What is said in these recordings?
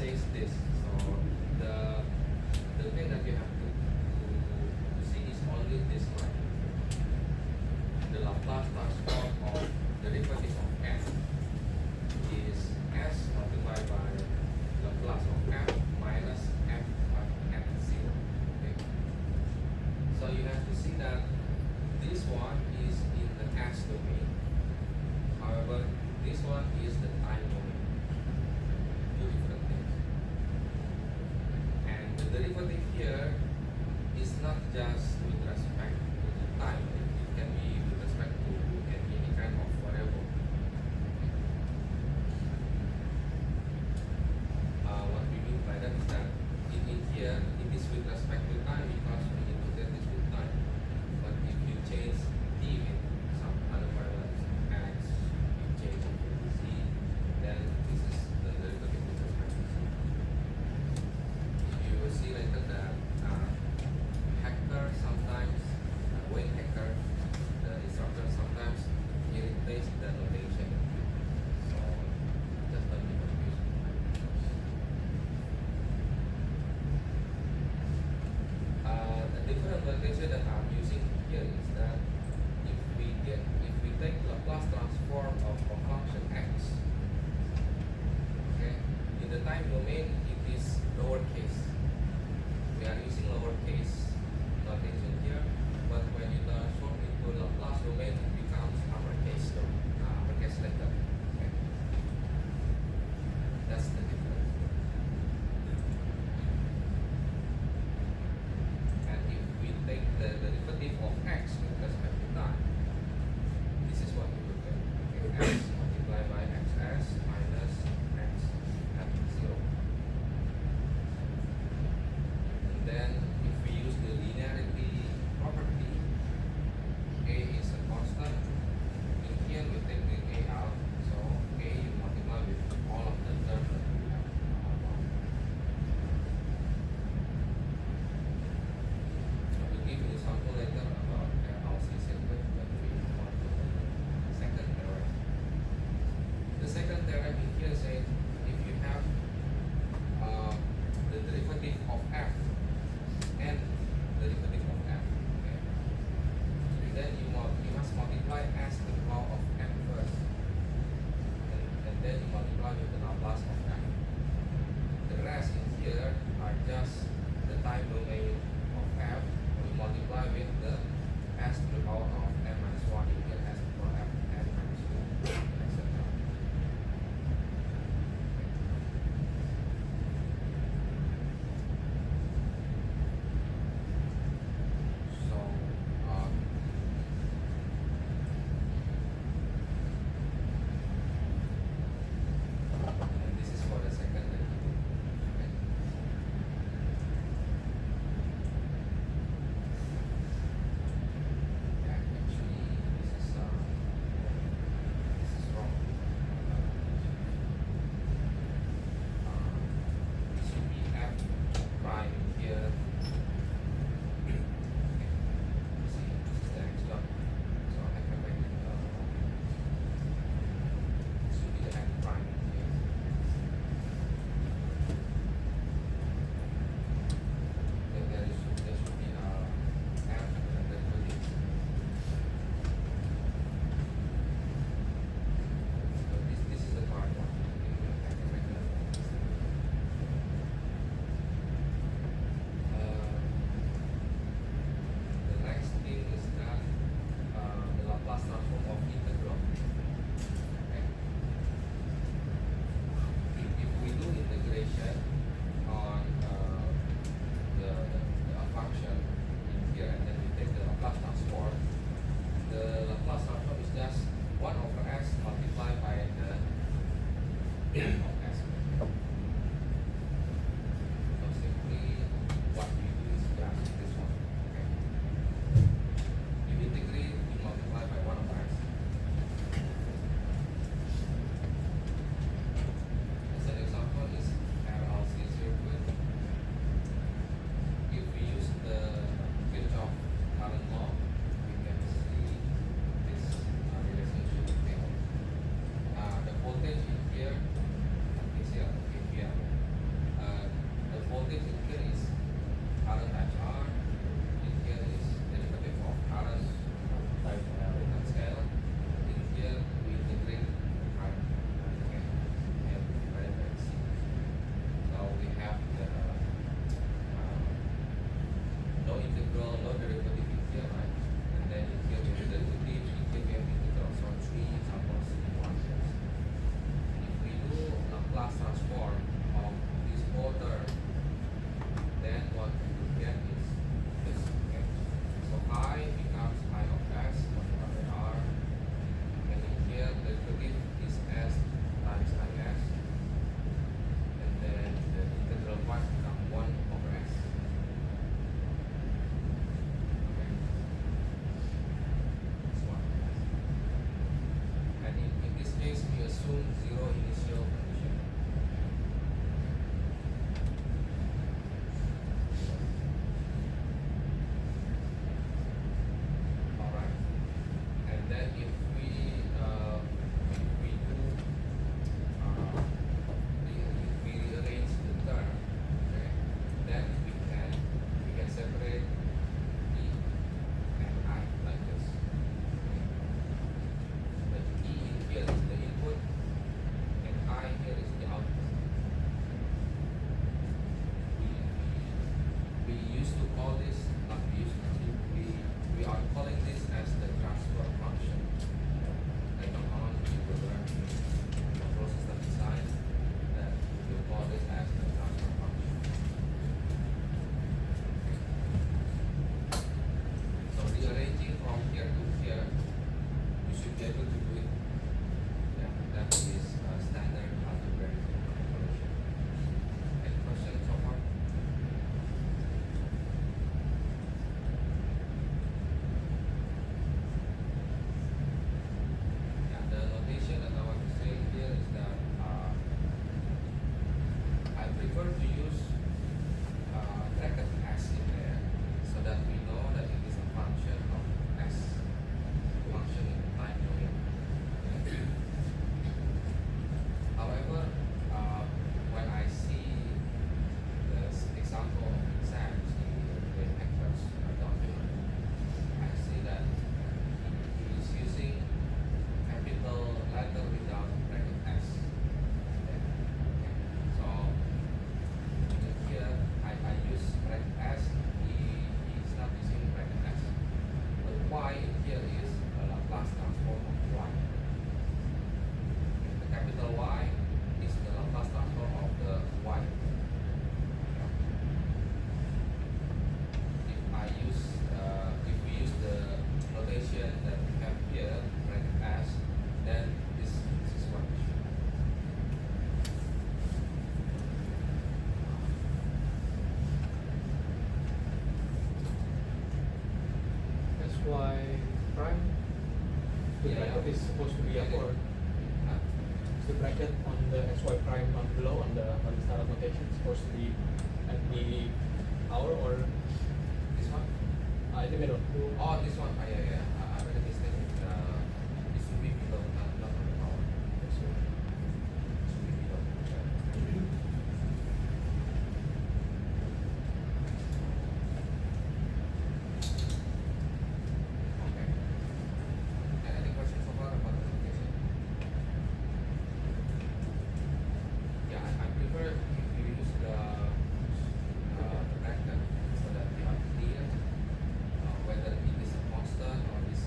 says this. So the thing that you have to see is only this line. The Laplace transform of derivative of f is s multiplied by Laplace of f minus f of f0. Okay. So you have to see that this one is in the s domain. However, this one is the time domain. Two different things. And the derivative here is not just with respect to the time. It can be with respect to any kind of variable. What we mean by that is that in here it is with respect to time because we integrate this with time. But if you change t with some other variables, x, you change it with z, then this is the derivative with respect to z. You will see later that hacker sometimes, Wayne Hacker, the instructor sometimes he replaces the notation. So just don't be confused. The different notation that I'm using here is that if we take Laplace transform of a function x, okay, in the time domain it is lowercase. We are using lowercase notation here, but when you transform into Laplace domain, it becomes uppercase letter. Okay. That's the difference. And if we take the derivative of x with respect to time, this is what we will get. Okay. X multiplied by xs minus x at 0. And then if we use the linearity property, a is a constant. In here we take the a out, so a you multiply with all of the terms that we have. I will give you example later about RLC circuit, but we want to the second theorem. The second theorem in here says if you have the derivative of f and derivative of f, okay, then you must multiply s to the power of f first, and then you multiply with the Laplace of f. The rest in here are just the time domain of f. We multiply with the s to the power of n minus 1 in here, s to the power of n minus 2, etc. So, and this is for the second derivative. Okay. Yeah, actually, this is wrong. This should be f prime here. Okay. See, this is the x dot. So I can make it. This should be the f prime here. Then there should be f and then put it. So this is the correct one. I can make that. The next thing is that the Laplace transform of integral. Okay. If we do integration on the function in here and then we take the Laplace transform, the Laplace transform is just 1 over s multiplied by the of s. So simply what we do is just this one. Okay. You integrate, you multiply by 1 over s. As an example is RLC circuit. If we use the Kirchhoff current law, we can see this relationship. Okay. The voltage in here is supposed to be a core. Huh? Is the bracket on the XY prime below on the standard notation supposed to be at the hour or This one? in the middle? Oh, this one. Ah, yeah, yeah. I made a mistake. It should be below, not on the power. It should be below. Okay. Any questions so far about the notation? Yeah, I prefer if you use the bracket so that you are clear whether it is a constant or is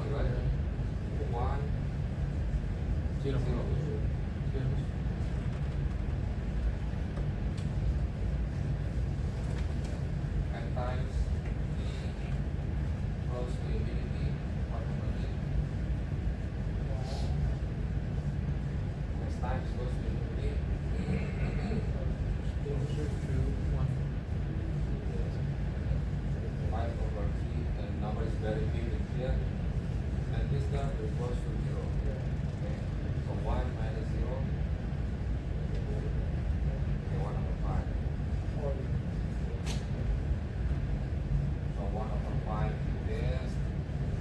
1, right? 1, 0. 0. N times the close to infinity, ultimately. X times goes to infinity. 5 over 3, and number is very big in here. And this term is close to 0. Okay. So 1 minus 0. Okay, 1 over 5. So 1 over 5 is there.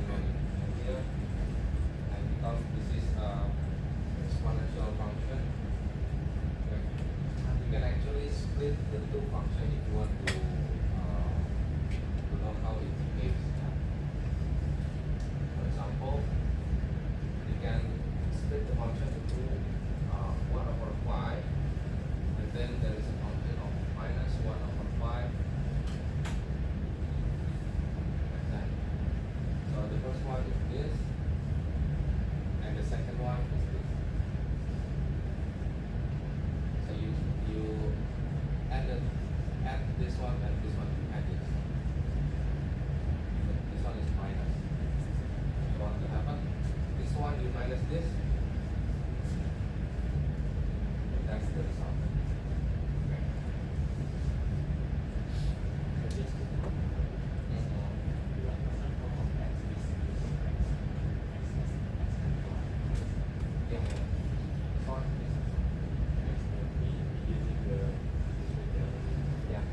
0 in here. And because this is exponential function, okay, you can actually split the two functions if you want to know how it behaves. For example, you can split the function into 1 over 5, and then there is a function of minus 1 over 5, like that. So the first one is this, and the second one is this. So you add this one and this one, you add this. This one is minus. So what will happen? This one you minus this. That's the result. Okay. Yeah. So yeah.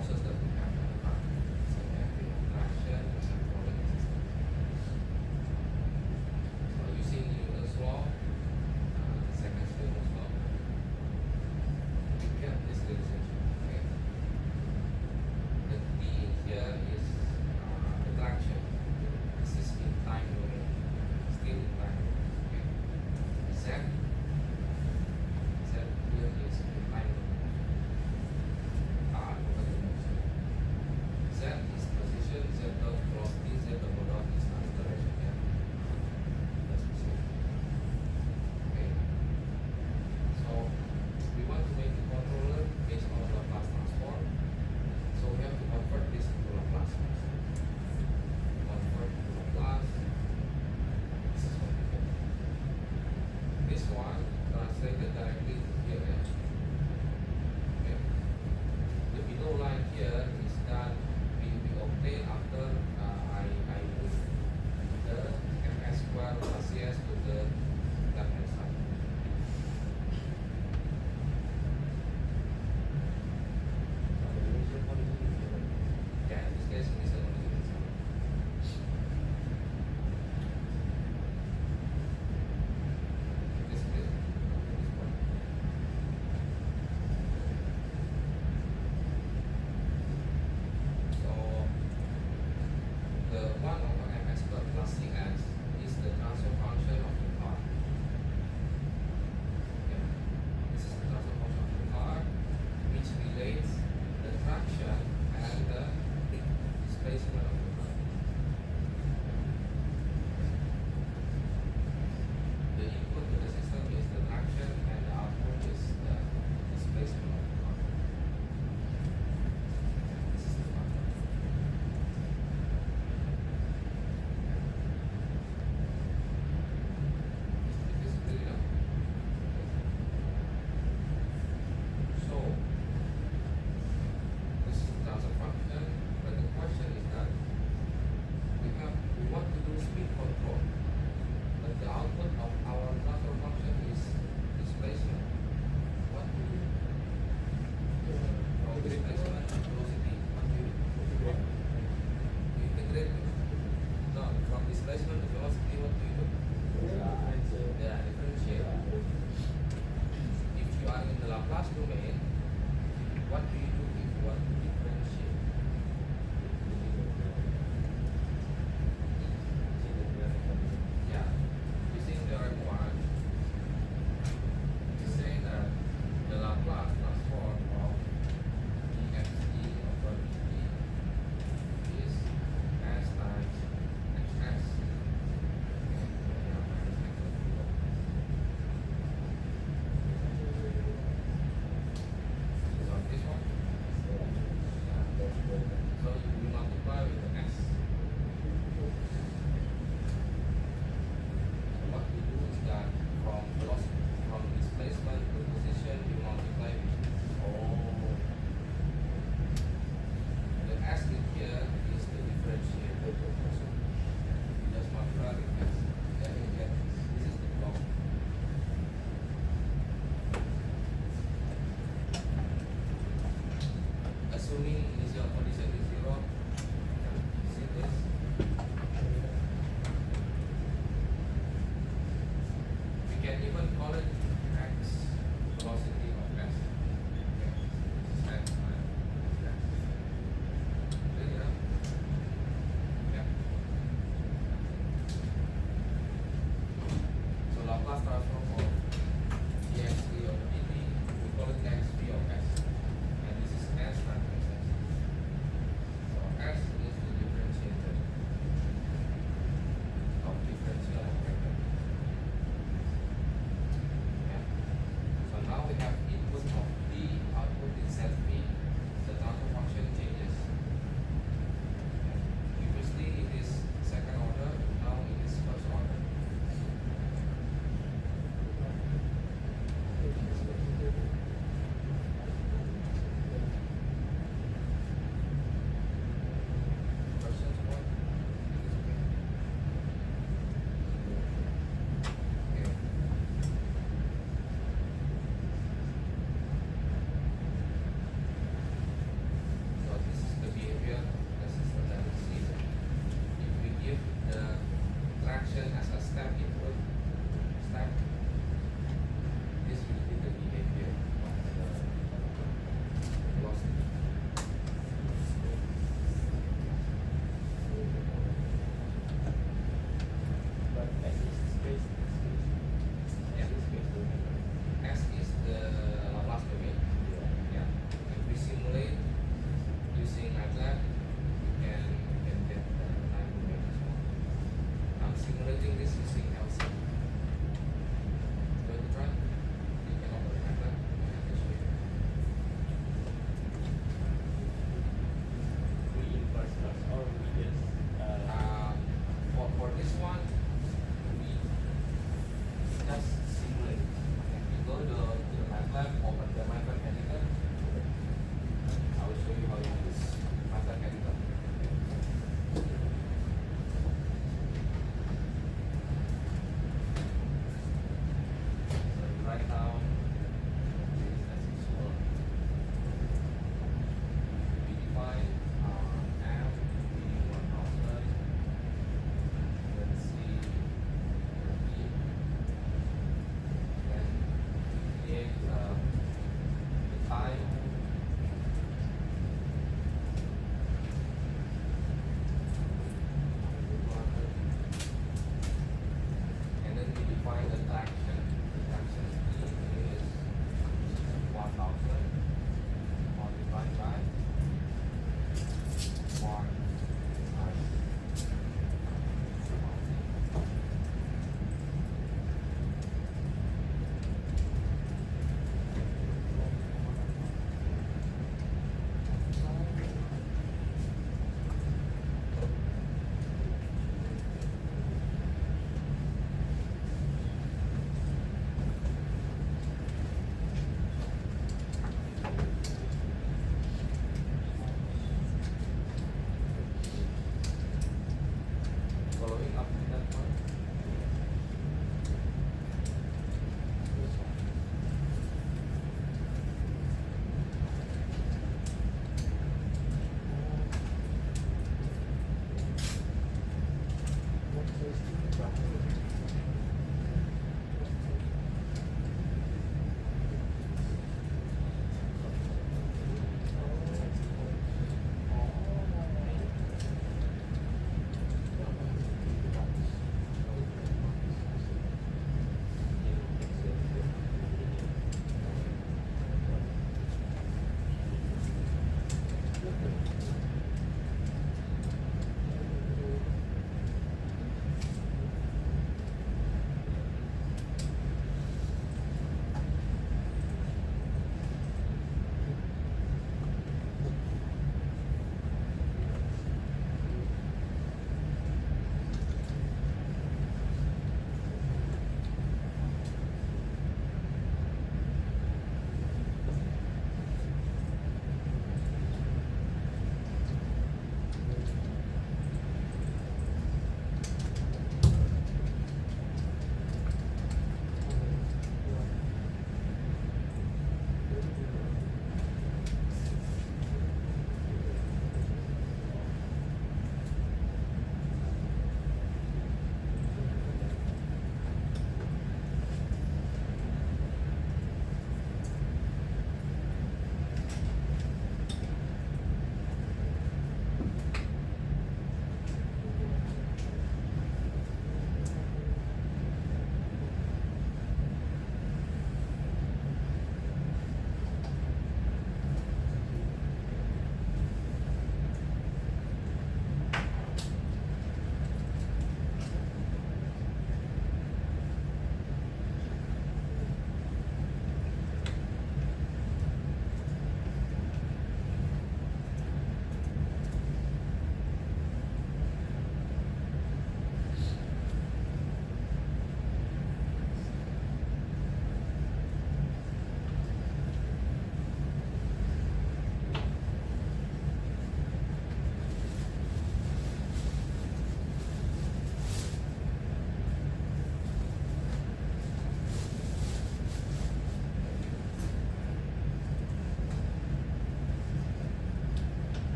forces that we have in the car. So we have traction and rolling resistance. So using Newton's law, second Newton's law, we get this relationship. Okay. The T here is the traction. This is in time domain, still in time. Okay. Z here is in time domain. Z is position, Z dot velocity, Z double dot is acceleration. Yeah. That's the same. Okay. So we want to make the controller based on Laplace transform. So we have to convert this into Laplace. Convert to Laplace. This is what we get. This one translated directly to here. Yeah. Okay. The below line here is that we obtain after I move the ms square plus cs to the left hand side. Yeah, in this case, initial condition is zero. This clear? This point. So the 1 over ms squared plus cs is the transfer function of the car. Okay. This is the transfer function of the car, which relates the traction and the displacement of the car. The input to the system is the traction and the output is the displacement of the car. This is the function. Is this clear enough? So this is the transfer function, but the question is that we want to do speed control, but the output of our transfer function is displacement. What do you do? From displacement to velocity, what do you do? You integrate it. No, from displacement to velocity, what do you do? Yeah, differentiate. If you are in the Laplace domain, what do you do if you want to differentiate? Yeah, using theorem 1, we say that the Laplace transform of dft over dt is s times xs. So this one. So you multiply with the s. What we do is that from velocity, from displacement to position, you multiply with the s in here is the differentiator. You just multiply with s. Then you get this is the velocity. Assuming initial condition is zero, see this. We can even call it x velocity of s. Okay. This is x minus x. Clear enough? Yeah. So Laplace transform of dxt over dt, we call it xv of s. And this is s times s. So s is the differentiator of differential operator. Yeah. So now we have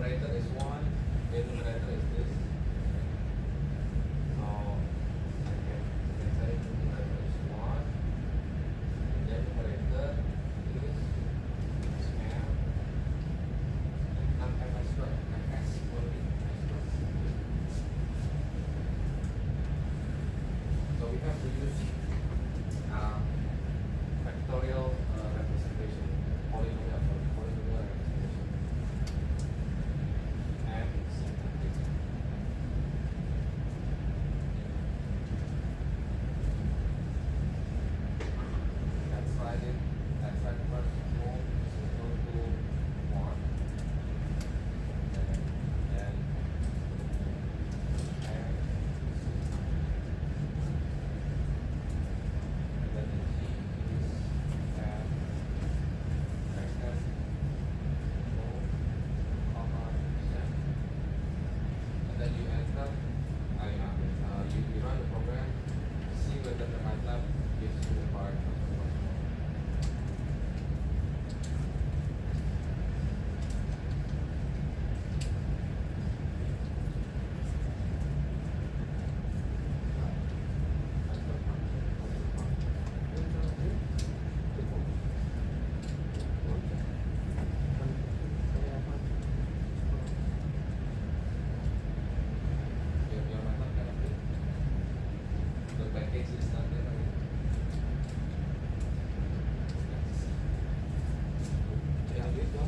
numerator is 1, the numerator is this. So I can say numerator is 1, and then numerator is M, and MS squared, MS only, S squared. So we have to use factorial representation, polynomial representation, and symplectic. Let's write it. Let's write first move is equal to 1, then M, and then the G is M bracket move, comma, Z. And then you enter, you run the program, see whether the MATLAB gives you the correct answer. Your MATLAB cannot do. The package is not there. Ya, gitu.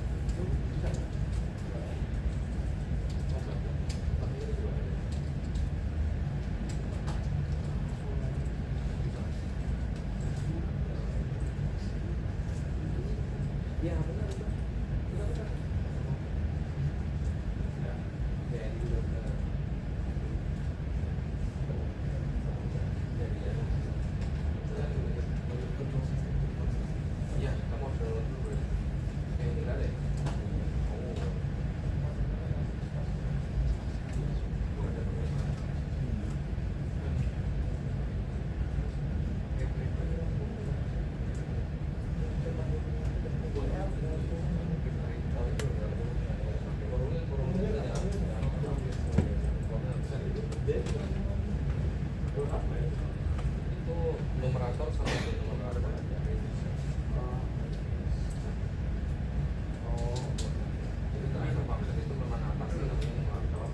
Ya benar benar. Ya, jadi dokter. Jadi ya. Iya, kamu harus download dulu. Ini enggak deh. Oh. Gua ada bagaimana? Itu numerator sama itu numerator aja. Oh, jadi terakhir maksud itu memang apa sih namanya numerator?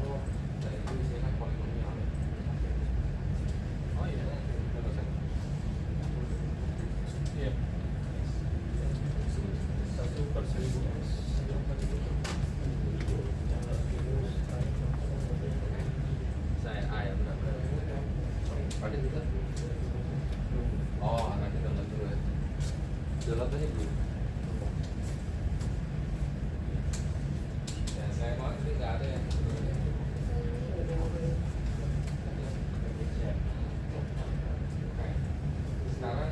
Oh, dan itu isinya kan polinomial. Oh iya, Iya. 1/1000 S. saya A ya benar. Pada juga. Oh, nanti download dulu ya. Download aja dulu. Ya, saya mau ini nggak ada yang Oke. Sekarang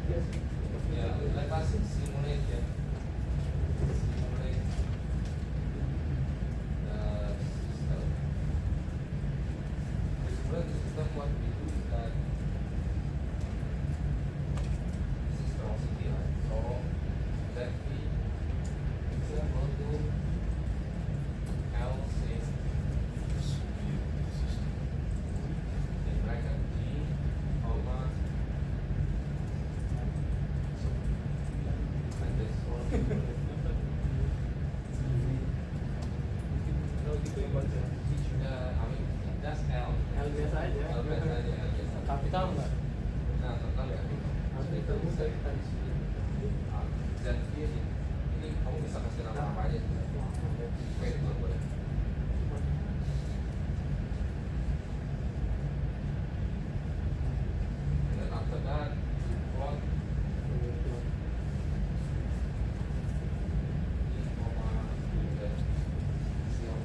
ya let us simulate ya. Simulate the system. To simulate the system, what we do is that this is velocity, right? So let V is equal to L sin in bracket G, comma, and this one. Kalau gitu yang baca. I mean, just L. L biasa aja. L biasa aja, L biasa. Kapital enggak? Nah, total ya. Itu bisa tadi sini. Dan ini kamu bisa kasih nama apa aja. Oke, itu boleh. And then after that, you plot E, comma, you get C of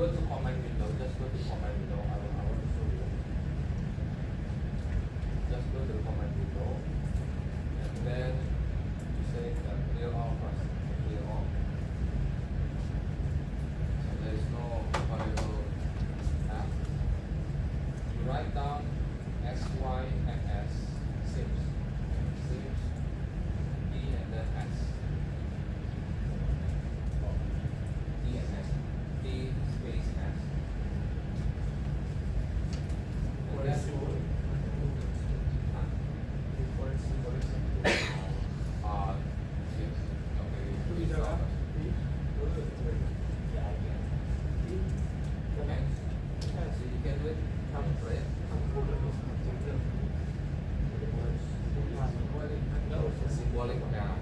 go to command window. Just go to command window. I will show you. Just go to the command window, and then you say clear all first. Clear all. So there is no variable. You write down S, Y, and S. Sims. E and then S. E and S. T space S. And then yes. Okay. So you can do it. Right? Symbolic now.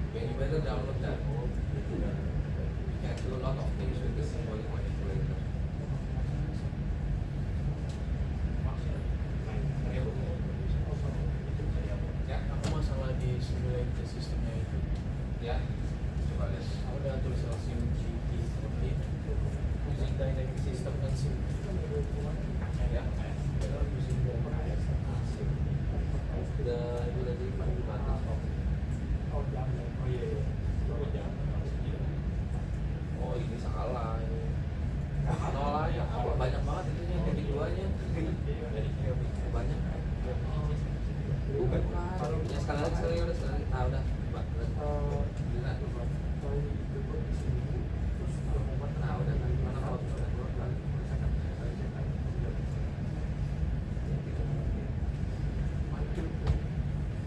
Okay, you better download that. You can do a lot of things with the symbolic manipulator. Ya, Aku masalah di simulate the sistemnya itu. ya. Coba lihat. Aku udah tulis sim GT seperti using dynamic system dan sim. Ya. Using the Itu tadi batas. oh iya. Oh ini salah ini. Nol aja. Apa banyak banget itunya titik duanya. Banyak. Bukan. Ya sekali lagi udah sekali. Ah udah. Nah udah. Mana kalau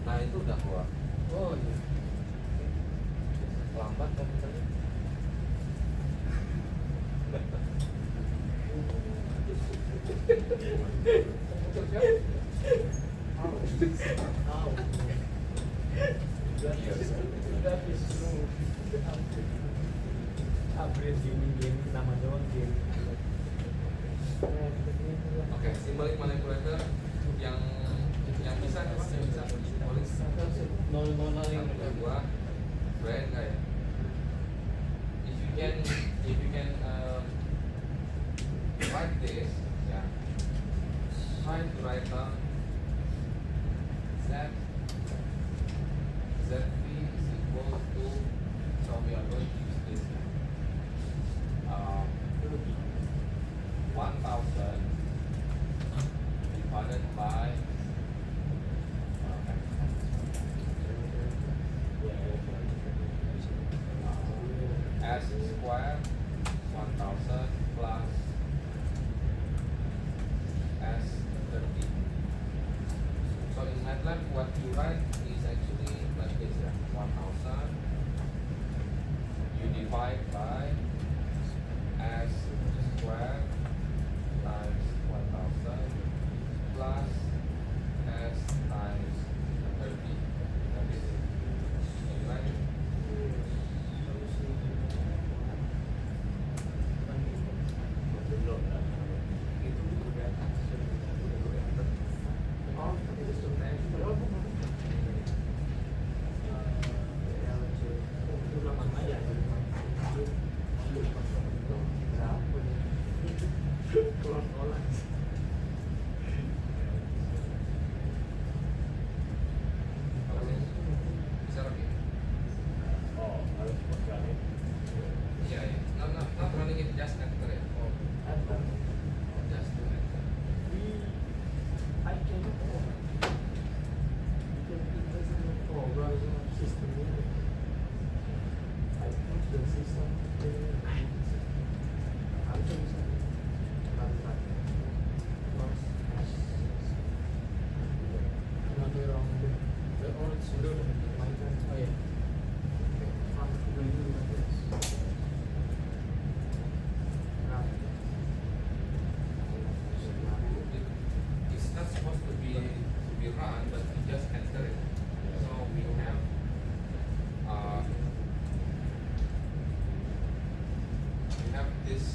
nah itu udah keluar. Oh iya. Lambat komputernya. Upgrade game nama doang game. Oke, symbolic manipulator yang bisa symbolic Nol yang kedua brand kayak if you can write this ya try to write down ZV is equal to so we are going to use this 1000 divided by S square 1000 plus S 30. So in MATLAB what you write is actually like this ya 1000 you divide by S square times 1000 plus S times 30. That is it. You write it. Bisa lagi? Iya ya. Not running it, just enter ya. Just do enter. Oh iya. It's not supposed to be run, but you just enter it. So we have this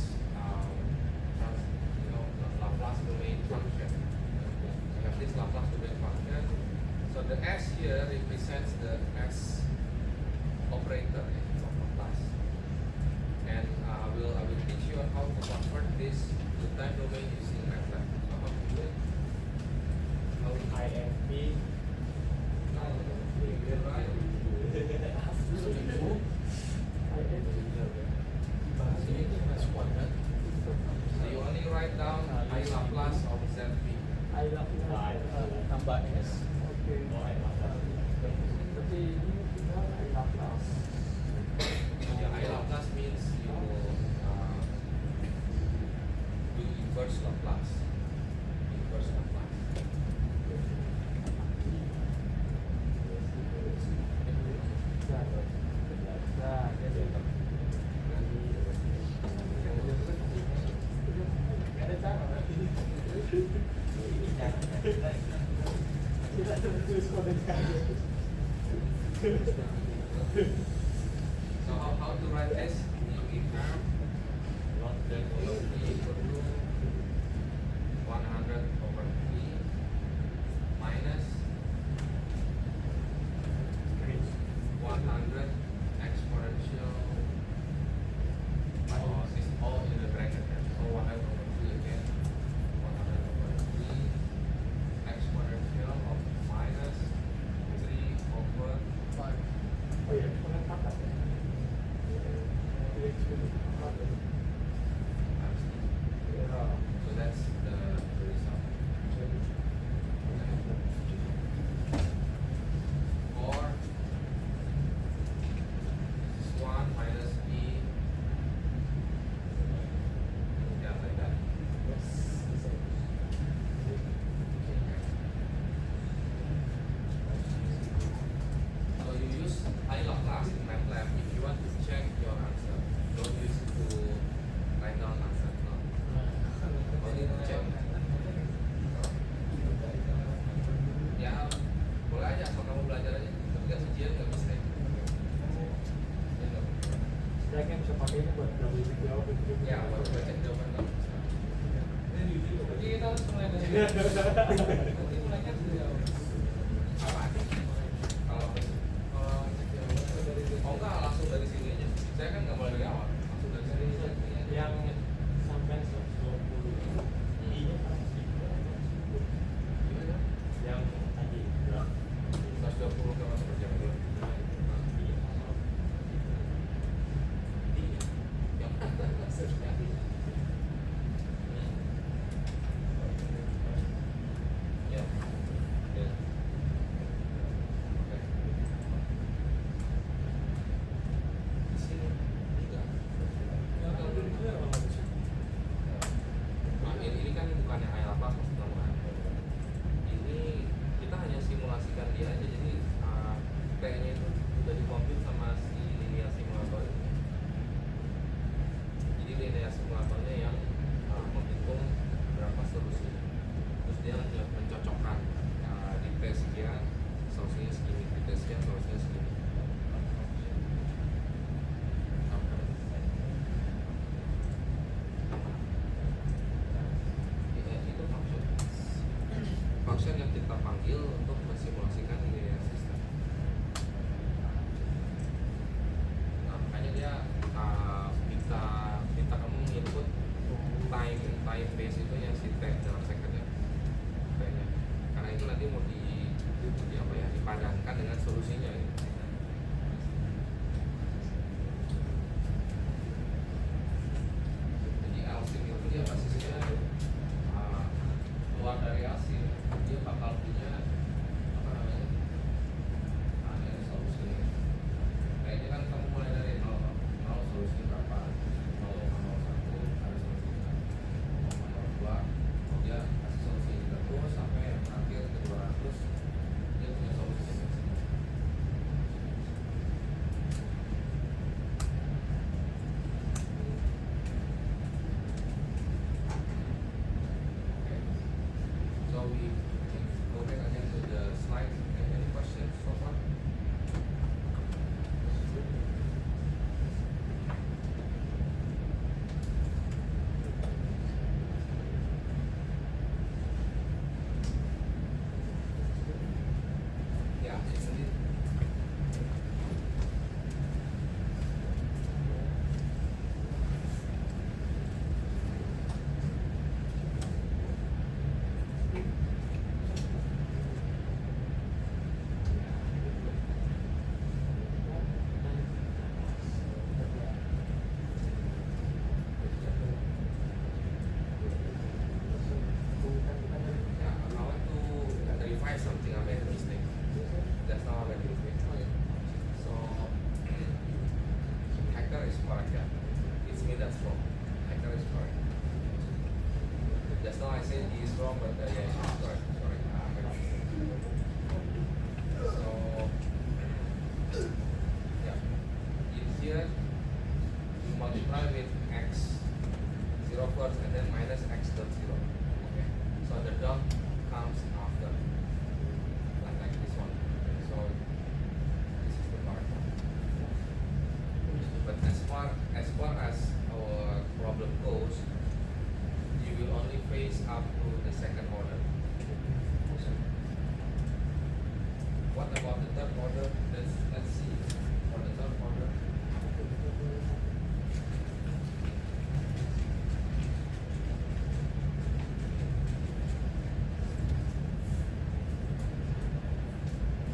Laplace domain function. We have this Laplace domain function. So the S here represents the S operator of Laplace, and I will teach you you how to convert this to time domain using MATLAB. So how to do it? How to INP. So you only write down I Laplace of ZP. Tambah S. Oke. Berarti ini kita Laplace. Yeah, I Laplace means you do inverse Laplace. Inverse Laplace. So how to write this? You give term then will be equal to 100 over 3 minus 100 exponential. Oh, this is all in the bracket. So 100 over 3 again. 100 over 3 exponential of minus 3 over 5. Oh iya, pengetatan ya. So that's the result. Or this is 1 minus e. Yeah, like that. So you use I Laplace in MATLAB if you want to check your answer. Don't use it to write down answer. No. Only to check. Ya, boleh aja asal kamu belajar aja. Tapi kan ujian nggak bisa. Ya, nggak bisa. Setidaknya bisa pakai ini buat double check jawab gitu. Ya, buat baca jawaban kamu bisa. Jadi kita harus mulai dari nanti mulainya dari awal. Apa? Kalau oh enggak langsung dari sini aja. Saya kan nggak mulai dari awal. Langsung dari sini. Yang sampai 120 I-nya kan Gimana? yang tadi 120 km per jam dulu. Yang maksudnya. Ya. Ya. Oke. Di sini enggak. Nah, ini kan bukannya I Laplace maksud kamu kan? Ini kita hanya simulasikan dia aja, jadi T-nya itu udah dikomput sama si linear simulator ini. Jadi linear simulatornya yang menghitung berapa solusi, terus dia mencocokkan di T sekian solusinya segini, di T sekian solusinya segini. Itu function yang kita panggil untuk mensimulasikan linear system. Nah, makanya dia minta kamu input time base itu yang si T dalam second ya, T-nya. Karena itu nanti mau di apa ya, dipadankan dengan solusinya ya. Jadi Alsing itu dia basisnya keluar dari Alsing, dia bakal punya apa namanya, ada solusi. Kayaknya kan kamu mulai dari 0, solusi berapa, 0,01 ada solusinya, 0,02 dia kasih solusi juga terus sampai yang terakhir ke 200 dia punya solusi. What about the third order? Let's see. For the third order,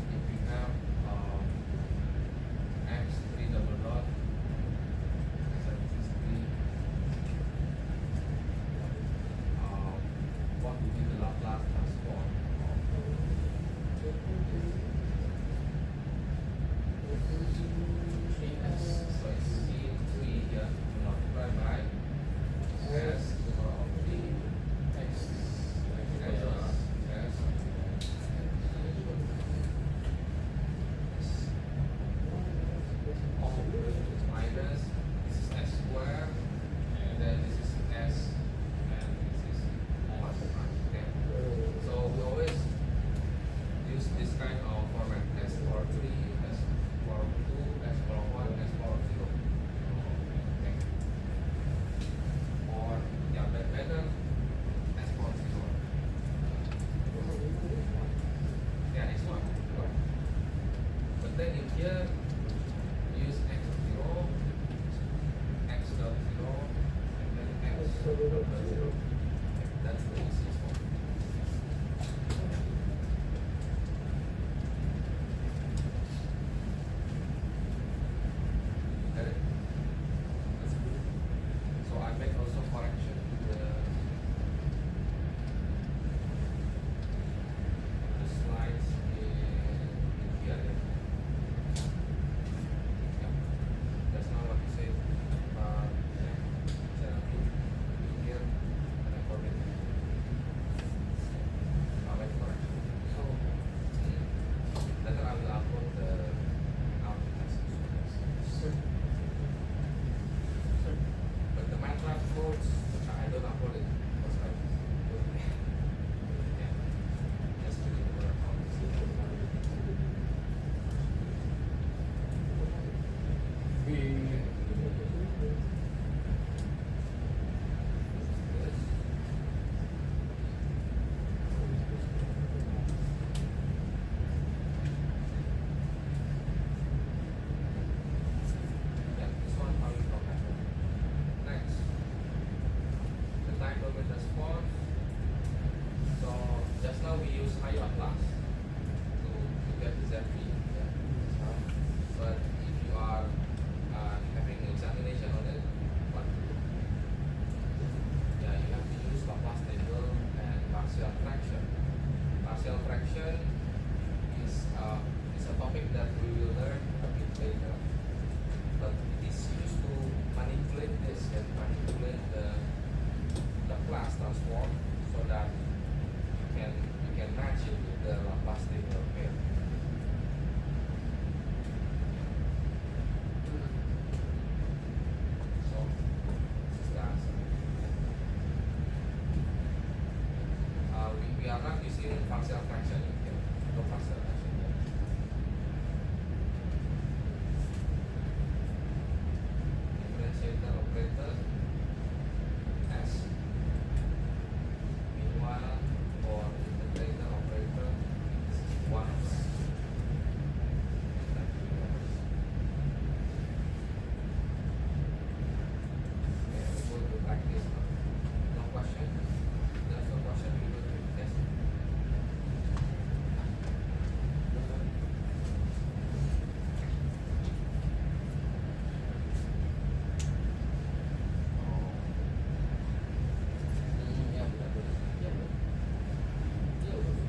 if we have x 3 double dot, z is 3, what would be the Laplace transform of 3s? So it's C3 here multiplied by s to the power of 3 X. minus this is s square, and then this is s, and this is 1. Okay. So we always use this kind of format: s power 3, s power 2, s power 1, s power 0. Okay. Or yeah, better s power 0. Yeah, it's 1. But then in here, use x of 0, x dot 0, and then x dot 0. That's the easiest one. Got it? That's good. So I make also correction to the slides in here. Yeah. That's not what you said. Here and then for it. I'll make correction. Later I will upload the outputs. But the MATLAB codes, I don't upload it because I yeah, just to work on this. Yeah, this one how you format. Next, the time domain response. So just now we use high Atlas to get the ZP. Yeah. But if you are having an examination on it, what to do? Yeah, you have to use Laplace table and partial fraction. Partial fraction is a topic that we will learn a bit later. But it is used to manipulate this and manipulate the Laplace transform so that you can match it with the Laplace table pair. So this is the answer. We are not using partial fraction in here. No partial fraction here. Differentiator operator S. Meanwhile, for integrator operator, this is 1. Okay, we go to practice now. No question? There's no question, we go to test. Ya, benar. Ya, benar. Ya, benar.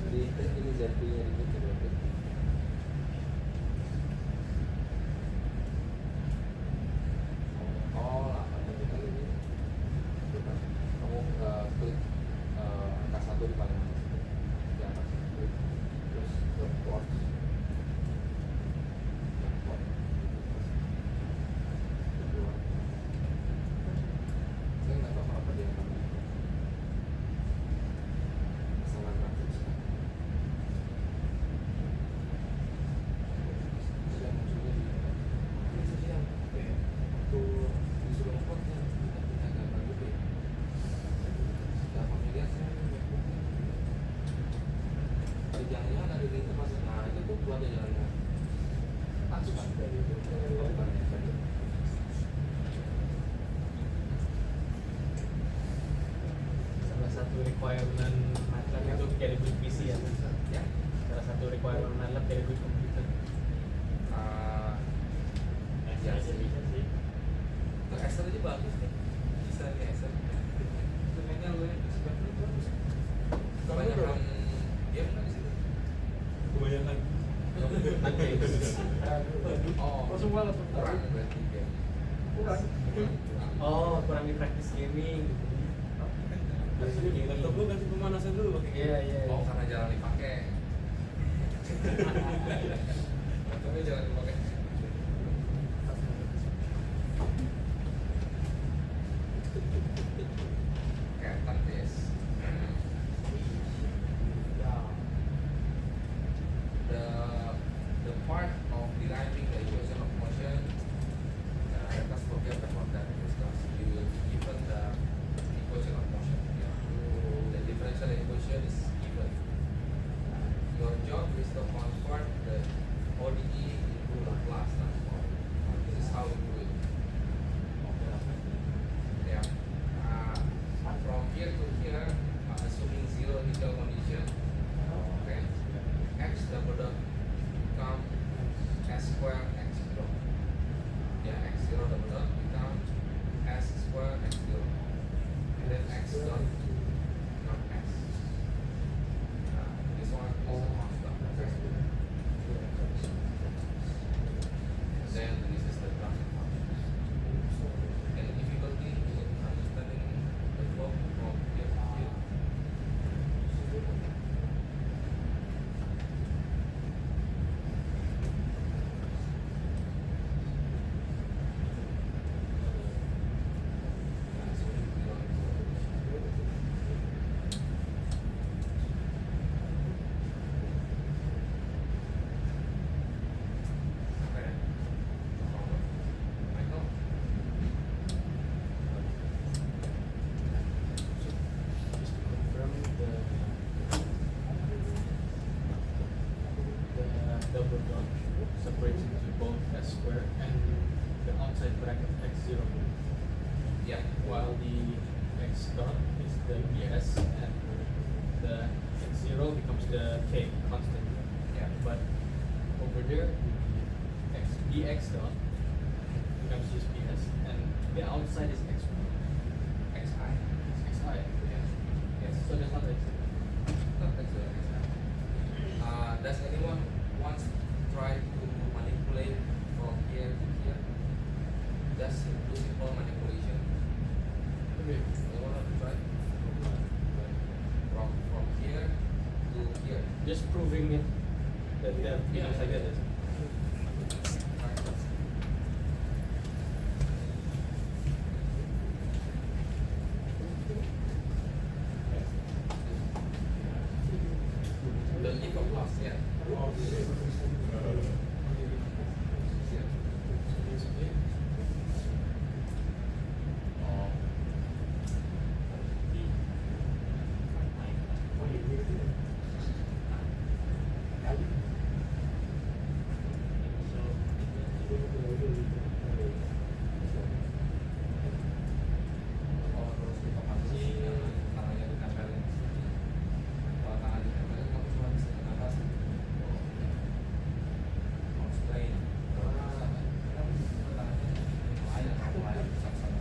Di ini ZP-nya dikit berarti. Oh, 8 itu kali ini. Kamu klik angka 1 di paling atas. Di atas klik terus ke plots. Plot. Kedua. Saya nggak tahu kenapa dia nggak masalah grafis. jangan-jangan ada di tempat nah itu tuh buat jalannya langsung kan Salah satu requirement MATLAB itu get a good PC ya. ya Salah satu requirement MATLAB get a good computer. ya Bisa sih bisa sih. itu Excel aja bagus nih bisa nih Excel itu mainnya lu yang suka itu bagus kebanyakan game kan di situ Kebanyakan. oh Langsung malah tuh. kurang berarti game Kurang. Oh, kurang di practice gaming. Laptop gua kasih pemanasan dulu pakai Iya, iya. oh karena jarang dipakai tapi jarang dipakai kayak tes the part of deriving the equation of motion let us forget about that because you will be given the equation of motion the differential equation is given your job is to convert the ODE into Laplace transform this is how you do it yeah from here to here assuming zero initial condition okay x double dot become s square x zero. Yeah, x zero double dot become s square x zero. And then x dot become x. This one is a constant. And then this is the transfer function. Any difficulty in understanding the flow from here to here? Just to confirm the double dot separates into both s square and the outside bracket x0, Yeah. while the x dot is the bs and the x0 becomes the k constant. Yeah. But over there, x dx dot becomes just bs and the outside is x XI. xi. Yeah. Yes. So there's not x. No, that's the XI. Does anyone wants to try to manipulate from here to here? Just do simple manipulation. Okay. Anyone want to try? From here to here. Just proving it that Yeah. becomes like this. The leap of loss, yeah. Oh. Oh, terus dipakasi, tangannya ditempelin di sini. Kalau tangan ditempelin, kamu cuma bisa nafas. Constrain. Tangannya air, kamu air sama-sama.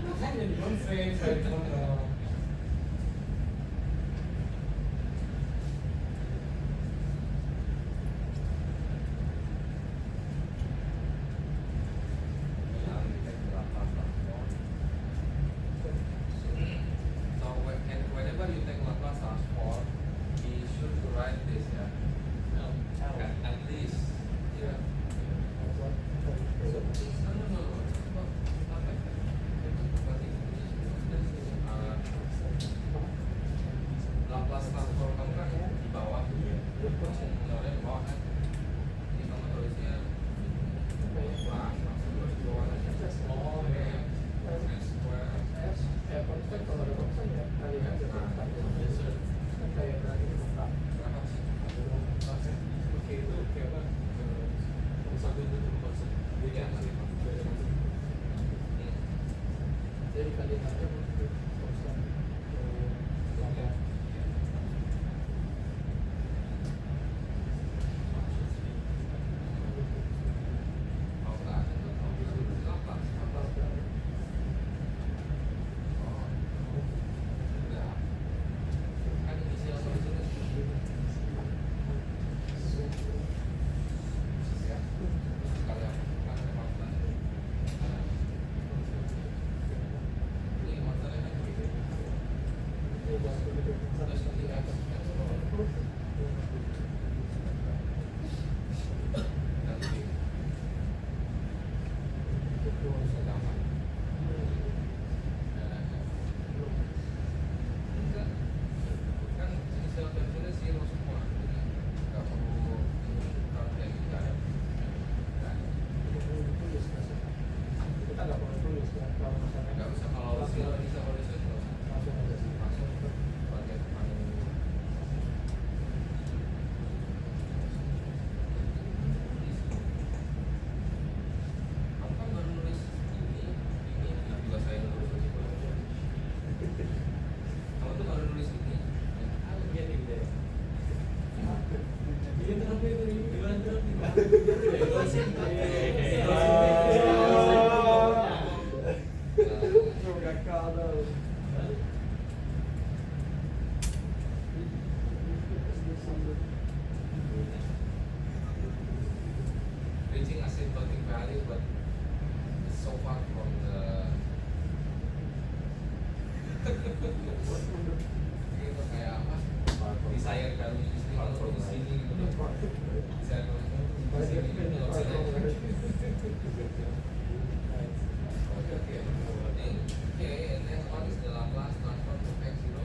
Makanya di constraint, saya kontrol. So whenever you take Laplace transform, you should write this, yeah. At least, yeah. No, no, no, no. Not like that. It's not like that. Kan kalau ada kosan ya kali aja kontak kan kayak berarti kontak. Berapa sih? Oke itu kayak apa? Satu itu cuma konsen. Iya, Beda masih. beda konsen. Jadi kalian aja konsen. Lama. Kalau nggak ada tuh kalau disuruh apa? Apa berarti? Oh, enggak. Kan inisial solusinya ya. Kalau yang kan kemampuan ini masalahnya kan gitu. Terus ini apa? Nanti sama. Enggak. Kan inisial solusinya zero semua. Jadi nggak perlu kalau kayak gitu ada. Nggak ada. Kita nggak perlu tulis ya kalau misalnya Nggak usah kalau inisial solusi nggak usah. langsung aja sih. Langsung bagian paling kamu kan baru nulis ini juga saya nulis kamu tuh baru nulis ini Gini deh. Iya tapi itu gimana tuh? reaching asymptotic value but it's so far from the itu kayak apa desire value itu kalau di sini gitu desire value di sini gitu nggak bisa naik. Okay. Okay, and then what is the Laplace transform of x0?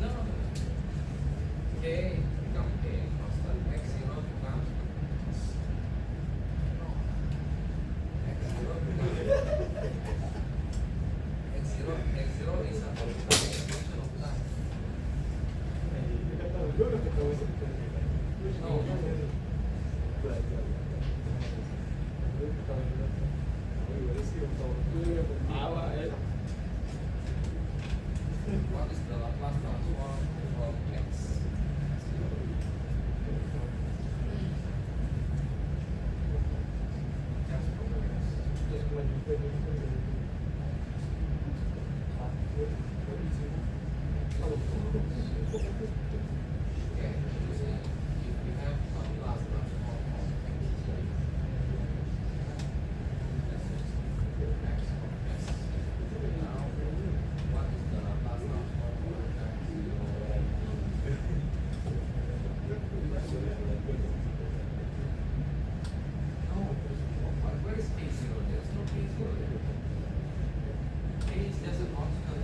No. K become K constant. X0 becomes X0 is a function of time. What is the Laplace transform from X? Okay, you see, if we have Laplace transform of X, X from S. Now, what is the Laplace transform of X0? Where is K0? There's no K0 there. K is just a constant.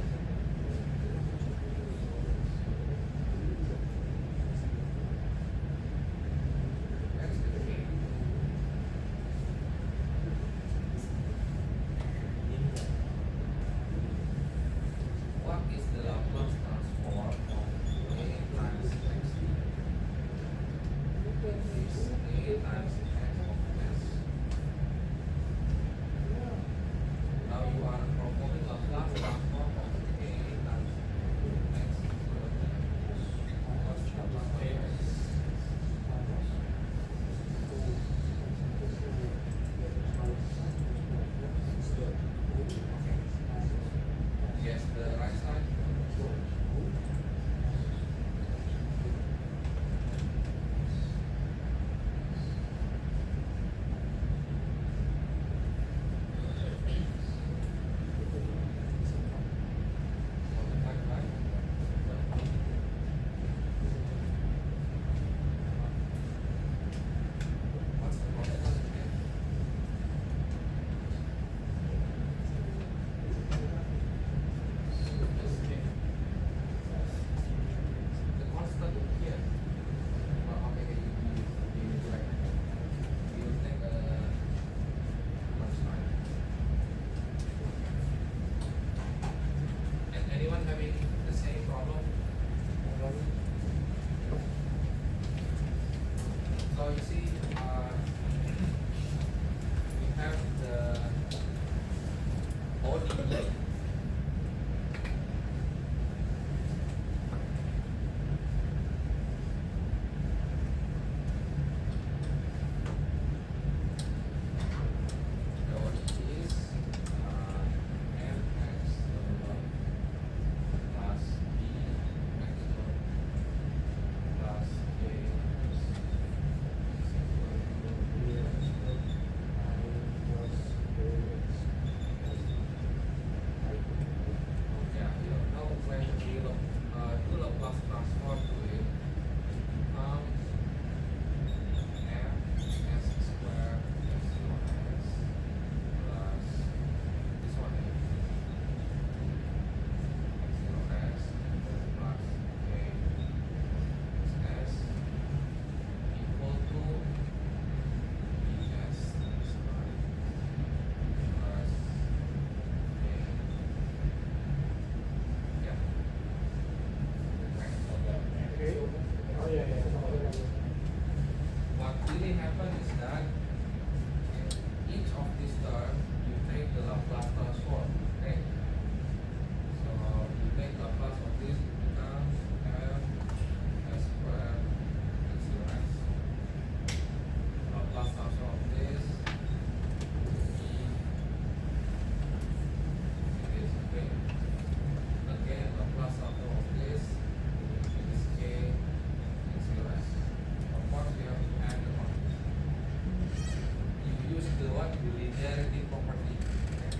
derivative property. Okay.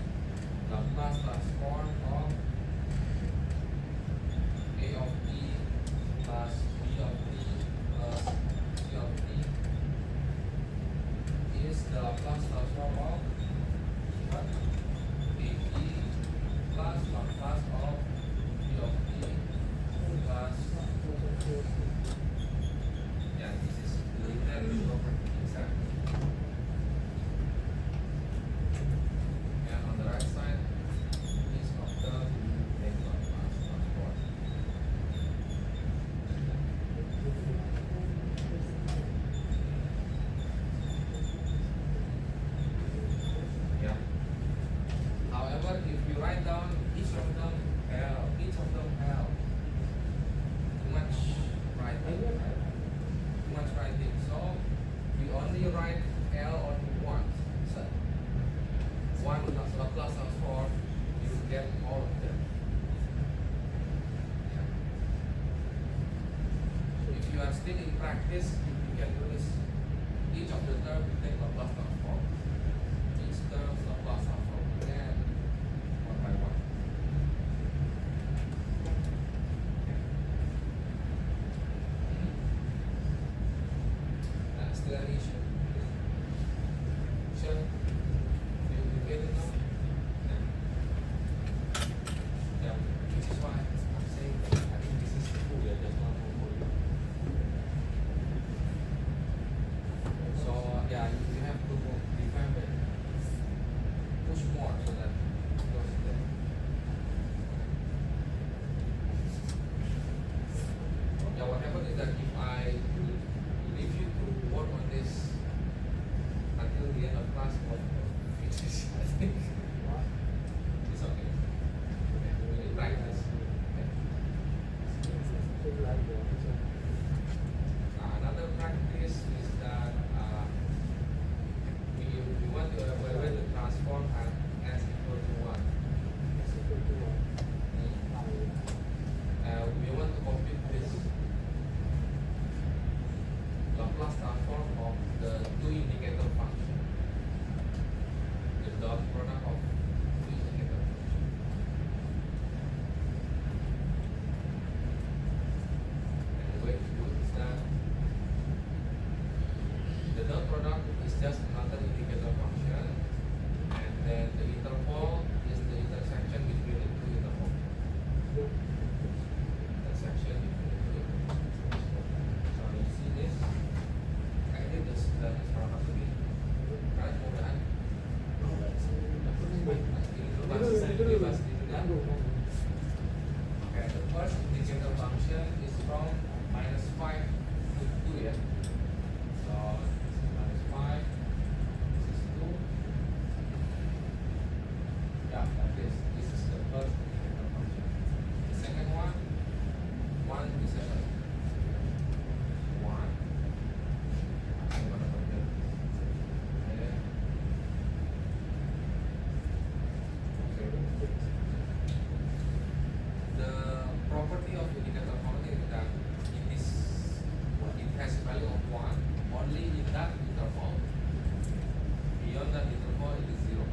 Laplace transform of A of t plus B of t plus C of t is the Laplace transform of what? AB plus Laplace of B of t plus, yeah, this is the derivative property exactly. And on the right side is of the Laplace transform. Yeah. However, if you write down each of them have too much writing. Too much writing. So we only write L only once. So one plus Laplace transform, you will get all of them. Yeah. If you are still in practice, you can do this. Each of the term you take Laplace transform. Each term Laplace transform again, one by one. Still an issue? Sure? You get it now? Yeah. Yeah. Which is why I'm saying I think this is cool, yeah, just one more for you. So yeah, you have to define it. Push more so that it goes there. Yeah, what happens is that if I leave you to work on this until the end of class, what finishes, I think it's okay. We will practice. Okay. Another practice is that we want to evaluate the transform at s equal to 1. We want to compute this Laplace transform of the two indicator function, the dot product of two indicator function. And the way to do it is that the dot product is just another indicator function, and then the interval is the intersection between the two intervals. Intersection between the two intervals. So you see this. Ini sudah sekarang ini kalian mudahan bahas dulu ya. Okay, the first indicator function is from -5 to 2 ya. So this is -5, this is 2. Yeah, like this. This is the first indicator function. The second one, 1 to 7. 1. The property of indicator function is that it has value of 1 only in that interval. Beyond that interval it is 0.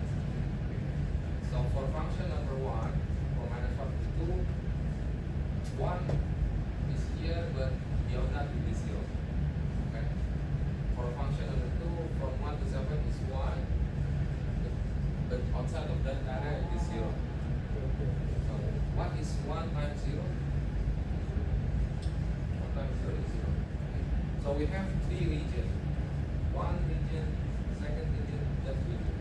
So for function number 1, from -1 to 2, 1 is here, but beyond that it is 0. Okay. For function number 2, from 1 to 7 is 1, but outside of that area it is 0. So what is 1 times 0? 1 times 0 is 0. Okay. So we have 3 regions. 1 region, second region, third region.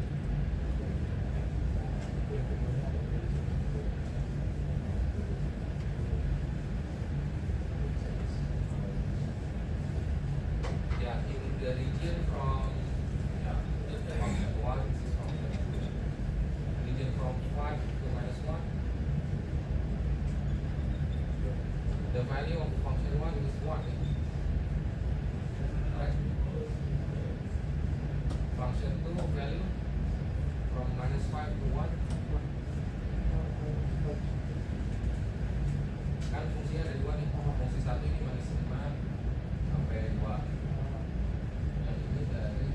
Yeah, in the region from the function 1, this is function 2. Region from 5 to -1. The value of function 1 is 1. Right? Function 2 value from -5 to 1. Kan fungsinya ada 2 nih. Fungsi 1 ini -5 sampai 2. Yang ini dari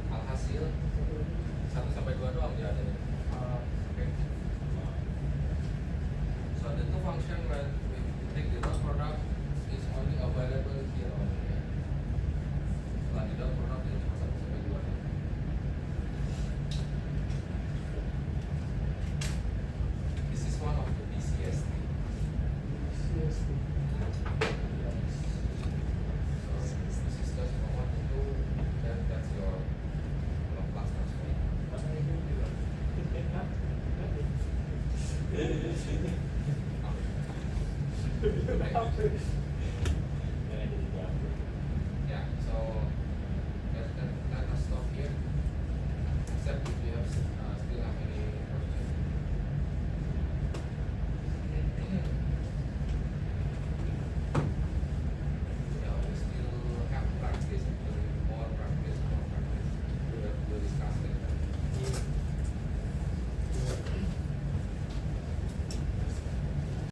Alhasil 1 sampai 2 doang dia ada. Okay. So the two function when we take the dot product is only available here only. Ya. Setelah di dot product itu cuma 1 sampai 2. This is one of the BCST. CST. So this is just from 1 to 2. Then that's your Laplace transform. Apa?